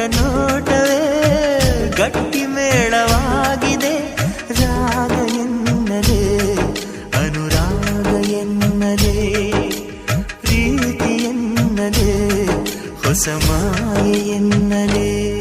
ನೋಟವೇ ಗಟ್ಟಿ ಮೇಳವಾಗಿದೆ. ರಾಗ ಎನ್ನಲೇ ಅನುರಾಗ ಎನ್ನಲೇ ಪ್ರೀತಿ ಎನ್ನಲೇ ಹೊಸ ಮಾಯೆ ಎನ್ನಲೇ.